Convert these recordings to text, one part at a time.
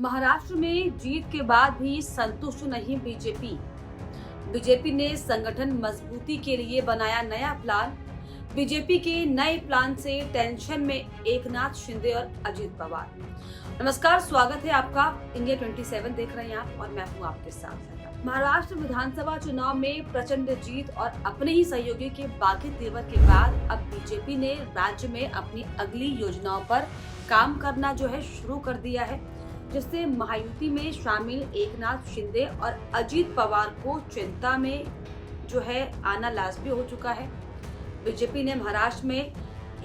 महाराष्ट्र में जीत के बाद भी संतुष्ट नहीं बीजेपी। बीजेपी ने संगठन मजबूती के लिए बनाया नया प्लान। बीजेपी के नए प्लान से टेंशन में एकनाथ शिंदे और अजित पवार। नमस्कार, स्वागत है आपका। इंडिया 27 देख रहे हैं आप और मैं हूं आपके साथ। महाराष्ट्र विधानसभा चुनाव में प्रचंड जीत और अपने ही सहयोगी के बागी तेवर के बाद अब बीजेपी ने राज्य में अपनी अगली योजनाओं पर काम करना शुरू कर दिया है, जिससे महायुति में शामिल एकनाथ शिंदे और अजित पवार को चिंता में आना लाजमी हो चुका है। बीजेपी ने महाराष्ट्र में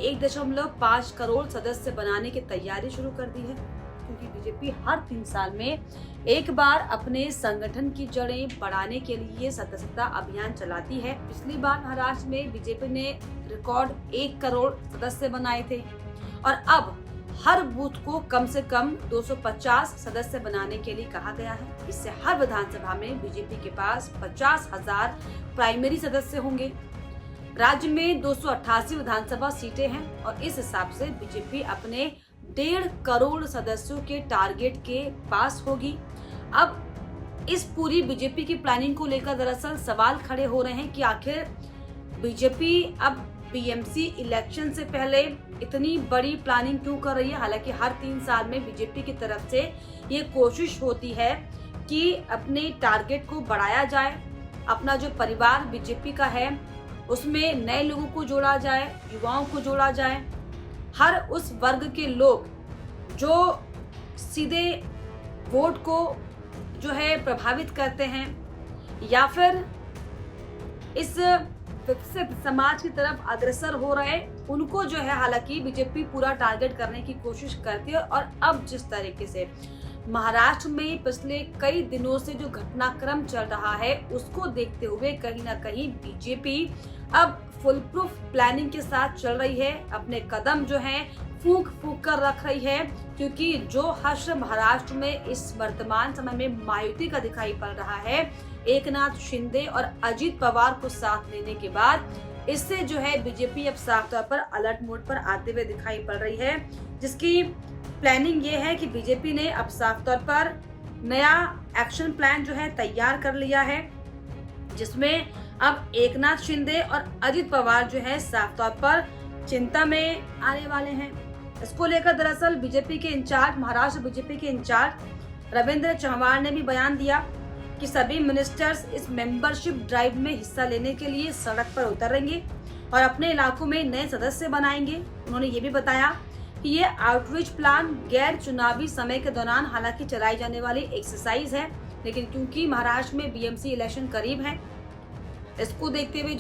1.5 करोड़ सदस्य बनाने की तैयारी शुरू कर दी है, क्योंकि बीजेपी हर 3 साल में एक बार अपने संगठन की जड़ें बढ़ाने के लिए सदस्यता अभियान चलाती है। पिछली बार महाराष्ट्र में बीजेपी ने रिकॉर्ड 1 करोड़ सदस्य बनाए थे और अब हर बूथ को कम से कम 250 सदस्य बनाने के लिए कहा गया है। इससे हर विधानसभा में बीजेपी के पास 50,000 प्राइमरी सदस्य होंगे। राज्य में 288 विधानसभा सीटें हैं और इस हिसाब से बीजेपी अपने 1.5 करोड़ सदस्यों के टारगेट के पास होगी। अब इस पूरी बीजेपी की प्लानिंग को लेकर दरअसल सवाल खड़े हो रहे हैं कि आखिर बीजेपी अब बीएमसी इलेक्शन से पहले इतनी बड़ी प्लानिंग क्यों कर रही है। हालांकि हर 3 साल में बीजेपी की तरफ से ये कोशिश होती है कि अपने टारगेट को बढ़ाया जाए, अपना जो परिवार बीजेपी का है उसमें नए लोगों को जोड़ा जाए, युवाओं को जोड़ा जाए, हर उस वर्ग के लोग जो सीधे वोट को प्रभावित करते हैं या फिर इस विकसित समाज की तरफ अग्रसर हो रहे, उनको हालांकि बीजेपी पूरा टारगेट करने की कोशिश करती है। और अब जिस तरीके से महाराष्ट्र में पिछले कई दिनों से जो घटनाक्रम चल रहा है उसको देखते हुए कहीं ना कहीं बीजेपी अब फुल प्रूफ प्लानिंग के साथ चल रही है। अपने कदम फूंक फूंक कर रख रही है, क्योंकि जो हर्ष महाराष्ट्र में इस वर्तमान समय में महायुति का दिखाई पड़ रहा है, एकनाथ शिंदे और अजित पवार को साथ लेने के बाद, इससे बीजेपी अब साफ तौर पर अलर्ट मोड पर आते हुए दिखाई पड़ रही है। जिसकी प्लानिंग ये है कि बीजेपी ने अब साफ तौर पर नया एक्शन प्लान तैयार कर लिया है, जिसमें अब एकनाथ शिंदे और अजित पवार साफ तौर पर चिंता में आने वाले हैं। इसको लेकर दरअसल बीजेपी के इंचार्ज, महाराष्ट्र बीजेपी के इंचार्ज रविंद्र चव्हाण ने भी बयान दिया कि सभी मिनिस्टर्स इस मेंबरशिप ड्राइव में हिस्सा लेने के लिए सड़क पर उतरेंगे और अपने इलाकों में नए सदस्य बनाएंगे। उन्होंने ये भी बताया कि ये आउटरीच प्लान गैर चुनावी समय के दौरान हालांकि चलाई जाने वाली एक्सरसाइज है, लेकिन क्योंकि महाराष्ट्र में बीएमसी इलेक्शन करीब है, इसको देखते हुए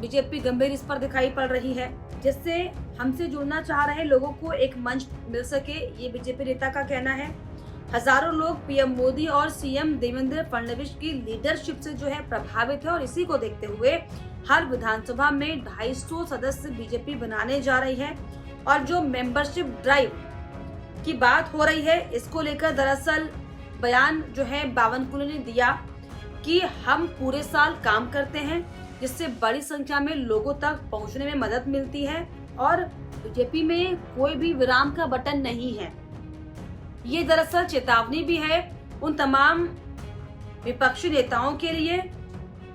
बीजेपी गंभीर इस पर दिखाई पड़ रही है, जिससे हमसे जुड़ना चाह रहे लोगों को एक मंच मिल सके, ये बीजेपी नेता का कहना है। हजारों लोग पीएम मोदी और सीएम देवेंद्र फडणवीस की लीडरशिप से प्रभावित है और इसी को देखते हुए हर विधानसभा में 250 सदस्य बीजेपी बनाने जा रही है। और जो मेंबरशिप ड्राइव की बात हो रही है, इसको लेकर दरअसल बयान बावनकुले ने दिया कि हम पूरे साल काम करते हैं, जिससे बड़ी संख्या में लोगों तक पहुंचने में मदद मिलती है और बीजेपी में कोई भी विराम का बटन नहीं है। ये दरअसल चेतावनी भी है उन तमाम विपक्षी नेताओं के लिए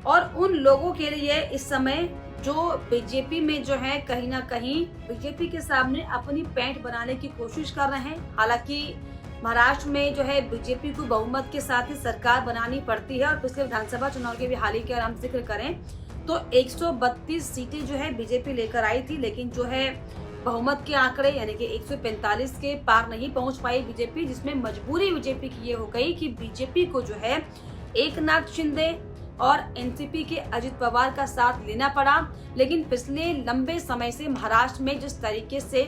और उन लोगों के लिए इस समय जो बीजेपी में कहीं ना कहीं बीजेपी के सामने अपनी पैंट बनाने की कोशिश कर रहे हैं। हालांकि महाराष्ट्र में बीजेपी को बहुमत के साथ ही सरकार बनानी पड़ती है और पिछले विधानसभा चुनाव के भी हाल ही के अगर हम जिक्र करें तो 132 सीटें बीजेपी लेकर आई थी, लेकिन बहुमत के आंकड़े यानी कि 145 के पार नहीं पहुंच पाई बीजेपी, जिसमें मजबूरी बीजेपी की ये हो गई कि बीजेपी को एकनाथ शिंदे और एनसीपी के अजित पवार का साथ लेना पड़ा। लेकिन पिछले लंबे समय से महाराष्ट्र में जिस तरीके से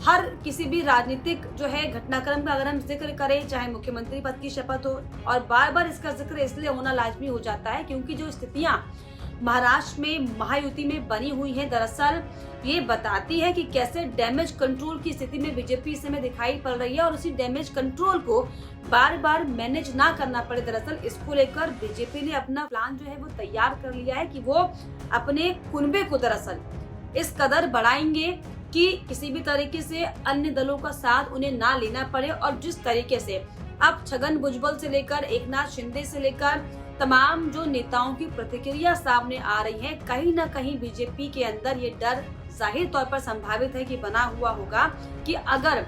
हर किसी भी राजनीतिक घटनाक्रम का अगर हम जिक्र करें, चाहे मुख्यमंत्री पद की शपथ हो, और बार बार इसका जिक्र इसलिए होना लाजमी हो जाता है क्योंकि जो स्थितियां महाराष्ट्र में महायुति में बनी हुई है, दरअसल ये बताती है कि कैसे डैमेज कंट्रोल की स्थिति में बीजेपी इस समय दिखाई पड़ रही है और उसी डैमेज कंट्रोल को बार बार मैनेज ना करना पड़े। दरअसल इसको लेकर बीजेपी ने अपना प्लान वो तैयार कर लिया है कि वो अपने कुनबे को दरअसल इस कदर बढ़ाएंगे कि किसी भी तरीके से अन्य दलों का साथ उन्हें ना लेना पड़े और जिस तरीके से अब छगन भुजबल से लेकर एकनाथ शिंदे से लेकर तमाम जो नेताओं की प्रतिक्रिया सामने आ रही है, कहीं ना कहीं बीजेपी के अंदर ये डर जाहिर तौर पर संभावित है कि बना हुआ होगा कि अगर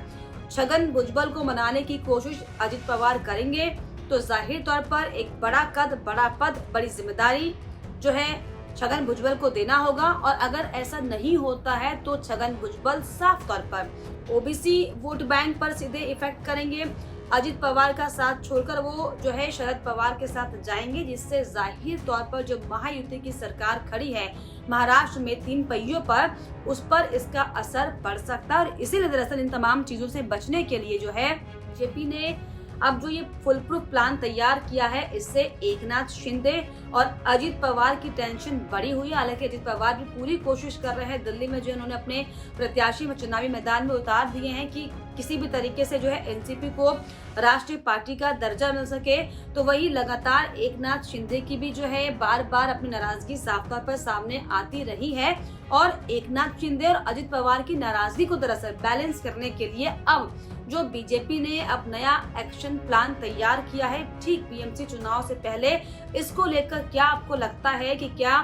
छगन भुजबल को मनाने की कोशिश अजित पवार करेंगे तो जाहिर तौर पर एक बड़ा कद, बड़ा पद, बड़ी जिम्मेदारी जो है छगन भुजबल को देना होगा। और अगर ऐसा नहीं होता है तो छगन भुजबल साफ तौर पर ओबीसी वोट बैंक पर सीधे इफेक्ट करेंगे। अजित पवार का साथ छोड़कर वो जो है शरद पवार के साथ जाएंगे, जिससे जाहिर तौर पर जो महायुति की सरकार खड़ी है महाराष्ट्र में 3 पहियों पर, उस पर इसका असर पड़ सकता है। और इसीलिए दरअसल इन तमाम चीजों से बचने के लिए जो है बीजेपी ने अब जो ये फुल प्रूफ प्लान तैयार किया है, इससे एकनाथ शिंदे और अजित पवार की टेंशन बढ़ी हुई है। हालांकि अजित पवार भी पूरी कोशिश कर रहे हैं, दिल्ली में जो उन्होंने अपने प्रत्याशी चुनावी मैदान में उतार दिए हैं कि किसी भी तरीके से जो है एनसीपी को राष्ट्रीय पार्टी का दर्जा मिल सके। तो वही लगातार एकनाथ शिंदे की भी जो है बार बार अपनी नाराजगी साफ तौर पर सामने आती रही है। और एकनाथ शिंदे और अजित पवार की नाराजगी को दरअसल बैलेंस करने के लिए अब जो बीजेपी ने अब नया एक्शन प्लान तैयार किया है ठीक बीएमसी चुनाव से पहले, इसको लेकर क्या आपको लगता है कि क्या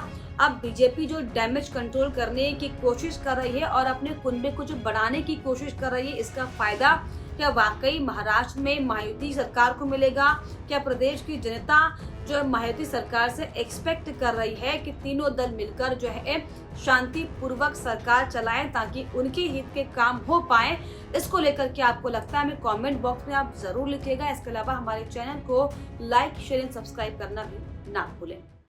अब बीजेपी जो डैमेज कंट्रोल करने की कोशिश कर रही है और अपने कुनबे को जो बढ़ाने की कोशिश कर रही है, इसका फायदा क्या वाकई महाराष्ट्र में महायुति सरकार को मिलेगा? क्या प्रदेश की जनता जो महायुति सरकार से एक्सपेक्ट कर रही है कि तीनों दल मिलकर जो है शांति पूर्वक सरकार चलाएं ताकि उनके हित के काम हो पाए? इसको लेकर क्या आपको लगता है, हमें कमेंट बॉक्स में आप जरूर लिखिएगा। इसके अलावा हमारे चैनल को लाइक, शेयर एंड सब्सक्राइब करना भी ना भूलें।